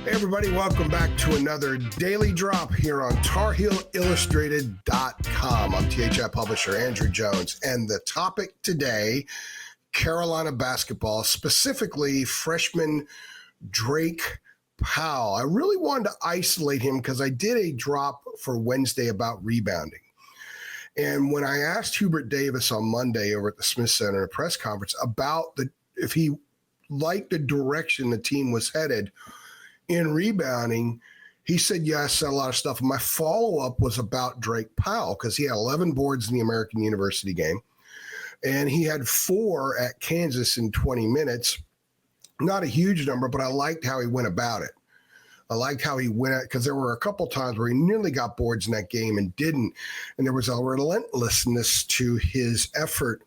Hey everybody, welcome back to another Daily Drop here on TarHeelIllustrated.com. I'm THI publisher Andrew Jones, and the topic today, Carolina basketball, specifically freshman Drake Powell. I really wanted to isolate him because I did a drop for Wednesday about rebounding. And when I asked Hubert Davis on Monday over at the Smith Center in a press conference about if he liked the direction the team was headed in rebounding, he said, yeah, I said a lot of stuff. And my follow-up was about Drake Powell because he had 11 boards in the American University game, and he had 4 at Kansas in 20 minutes. Not a huge number, but I liked how he went about it. I liked how he went because there were a couple times where he nearly got boards in that game and didn't, and there was a relentlessness to his effort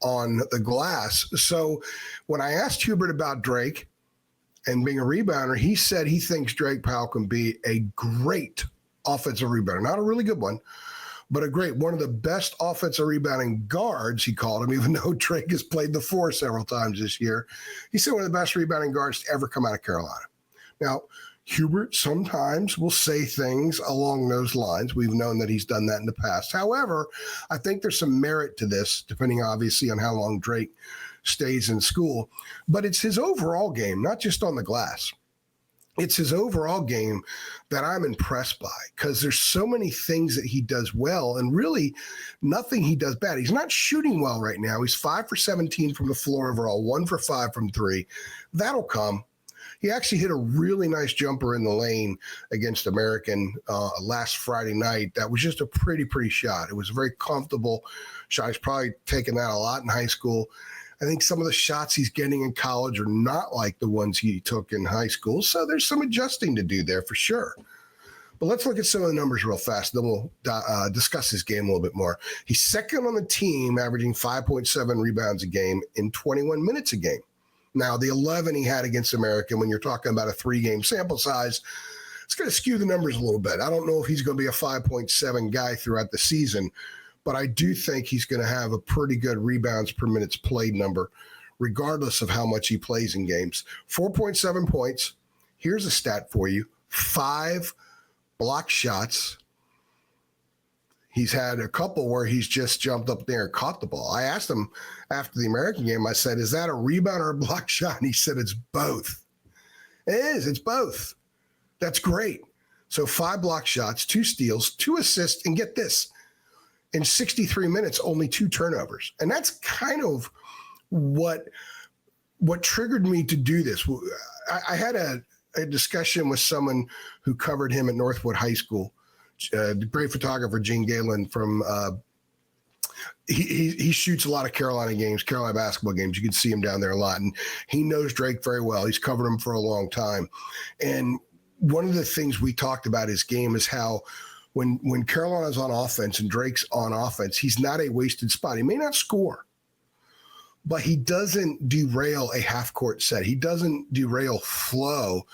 on the glass. So when I asked Hubert about Drake and being a rebounder, he said he thinks Drake Powell can be a great offensive rebounder. Not a really good one, but one of the best offensive rebounding guards, he called him, even though Drake has played the 4 several times this year. He said one of the best rebounding guards to ever come out of Carolina. Now, Hubert sometimes will say things along those lines. We've known that he's done that in the past. However, I think there's some merit to this, depending obviously on how long Drake stays in school. But it's his overall game, not just on the glass. It's his overall game that I'm impressed by because there's so many things that he does well and really nothing he does bad. He's not shooting well right now. He's 5 for 17 from the floor overall, 1 for 5 from 3. That'll come. He actually hit a really nice jumper in the lane against American last Friday night. That was just a pretty shot. It was a very comfortable shot. He's probably taken that a lot in high school. I think some of the shots he's getting in college are not like the ones he took in high school. So there's some adjusting to do there for sure. But let's look at some of the numbers real fast. Then we'll discuss his game a little bit more. He's second on the team, averaging 5.7 rebounds a game in 21 minutes a game. Now, the 11 he had against American, when you're talking about a 3-game sample size, it's going to skew the numbers a little bit. I don't know if he's going to be a 5.7 guy throughout the season, but I do think he's going to have a pretty good rebounds per minutes played number, regardless of how much he plays in games. 4.7 points. Here's a stat for you. 5 block shots. He's had a couple where he's just jumped up there and caught the ball. I asked him after the American game, I said, is that a rebound or a block shot? And he said, it's both. It is. It's both. That's great. So 5 block shots, 2 steals, 2 assists, and get this. In 63 minutes, only 2 turnovers. And that's kind of what triggered me to do this. I had a discussion with someone who covered him at Northwood High School, the great photographer, Gene Galen from he shoots a lot of Carolina basketball games. You can see him down there a lot. And he knows Drake very well. He's covered him for a long time. And one of the things we talked about his game is how when Carolina's on offense and Drake's on offense, he's not a wasted spot. He may not score, but he doesn't derail a half-court set. He doesn't derail flow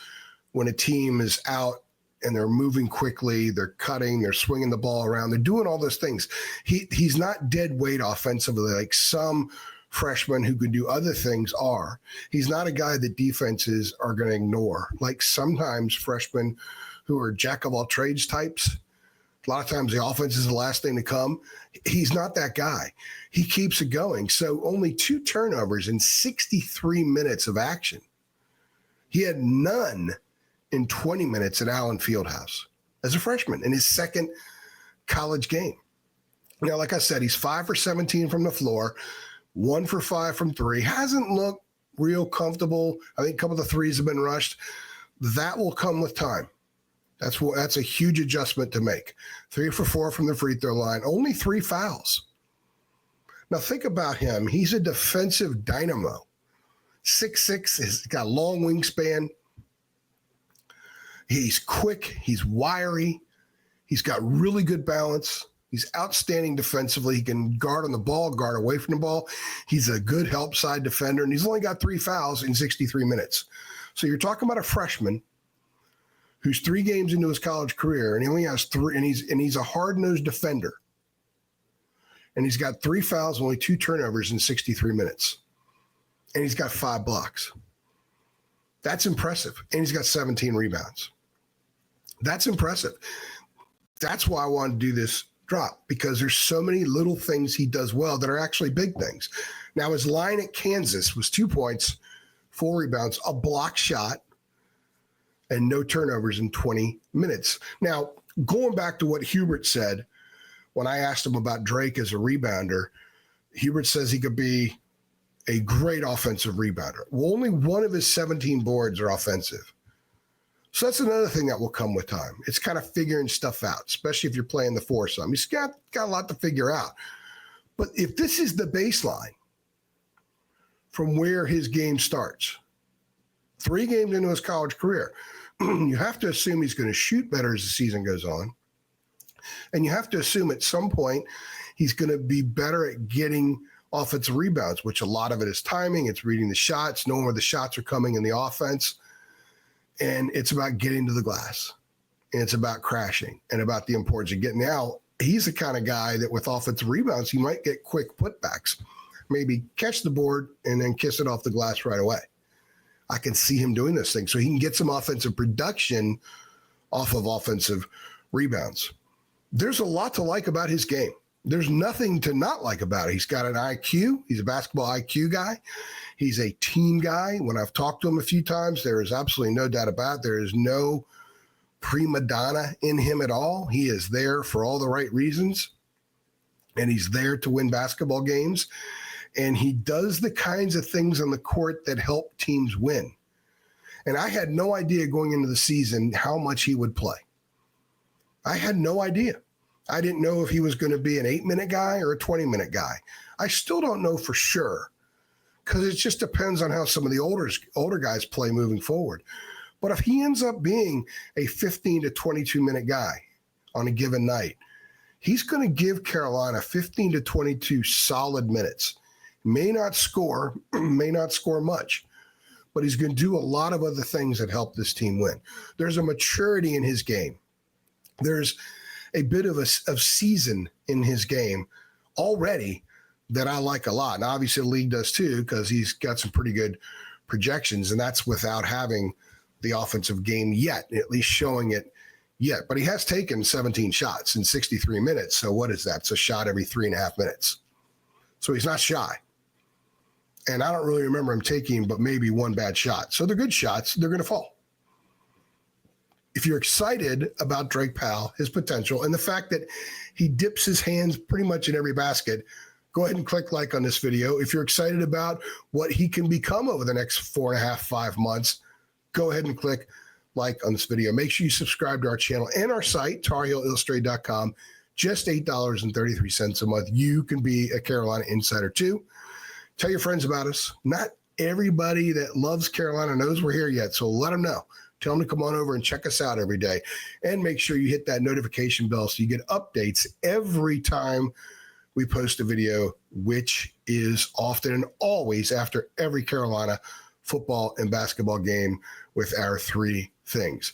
when a team is out and they're moving quickly, they're cutting, they're swinging the ball around, they're doing all those things. He's not dead weight offensively like some freshmen who could do other things are. He's not a guy that defenses are going to ignore, like sometimes freshmen who are jack-of-all-trades types. A lot of times the offense is the last thing to come. He's not that guy. He keeps it going. So only 2 turnovers in 63 minutes of action. He had none in 20 minutes at Allen Fieldhouse as a freshman in his second college game. Now, like I said, he's 5 for 17 from the floor, 1 for 5 from 3. Hasn't looked real comfortable. I think a couple of the threes have been rushed. That will come with time. That's a huge adjustment to make. 3 for 4 from the free throw line, only 3 fouls. Now think about him. He's a defensive dynamo. 6'6", he's got a long wingspan. He's quick. He's wiry. He's got really good balance. He's outstanding defensively. He can guard on the ball, guard away from the ball. He's a good help side defender, and he's only got 3 fouls in 63 minutes. So you're talking about a freshman who's 3 games into his college career, and he only has 3, and he's a hard-nosed defender. And he's got 3 fouls, only 2 turnovers in 63 minutes. And he's got 5 blocks. That's impressive. And he's got 17 rebounds. That's impressive. That's why I want to do this drop, because there's so many little things he does well that are actually big things. Now, his line at Kansas was 2 points, 4 rebounds, a block shot, and no turnovers in 20 minutes. Now, going back to what Hubert said, when I asked him about Drake as a rebounder, Hubert says he could be a great offensive rebounder. Well, only one of his 17 boards are offensive. So that's another thing that will come with time. It's kind of figuring stuff out, especially if you're playing the four some. He's got a lot to figure out. But if this is the baseline from where his game starts, 3 games into his college career, you have to assume he's going to shoot better as the season goes on. And you have to assume at some point he's going to be better at getting offensive rebounds, which a lot of it is timing. It's reading the shots, knowing where the shots are coming in the offense. And it's about getting to the glass. And it's about crashing and about the importance of getting out. He's the kind of guy that with offensive rebounds, he might get quick putbacks, maybe catch the board and then kiss it off the glass right away. I can see him doing this thing so he can get some offensive production off of offensive rebounds. There's a lot to like about his game. There's nothing to not like about it. He's got an IQ. He's a basketball IQ guy. He's a team guy. When I've talked to him a few times, there is absolutely no doubt about it. There is no prima donna in him at all. He is there for all the right reasons, and he's there to win basketball games. And he does the kinds of things on the court that help teams win. And I had no idea going into the season how much he would play. I had no idea. I didn't know if he was going to be an 8-minute guy or a 20-minute guy. I still don't know for sure, because it just depends on how some of the older guys play moving forward. But if he ends up being a 15 to 22-minute guy on a given night, he's going to give Carolina 15 to 22 solid minutes. May not score much, but he's going to do a lot of other things that help this team win. There's a maturity in his game. There's a bit of season in his game already that I like a lot. And obviously the league does too, because he's got some pretty good projections, and that's without having the offensive game yet, at least showing it yet. But he has taken 17 shots in 63 minutes. So what is that? It's a shot every 3.5 minutes. So he's not shy. And I don't really remember him taking but maybe one bad shot. So they're good shots. They're going to fall. If you're excited about Drake Powell, his potential, and the fact that he dips his hands pretty much in every basket, go ahead and click like on this video. If you're excited about what he can become over the next 4.5, 5 months, go ahead and click like on this video. Make sure you subscribe to our channel and our site, TarHeelIllustrated.com. Just $8.33 a month. You can be a Carolina insider too. Tell your friends about us. Not everybody that loves Carolina knows we're here yet, so let them know. Tell them to come on over and check us out every day. And make sure you hit that notification bell so you get updates every time we post a video, which is often and always after every Carolina football and basketball game with our 3 things.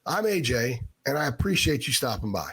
I'm AJ, and I appreciate you stopping by.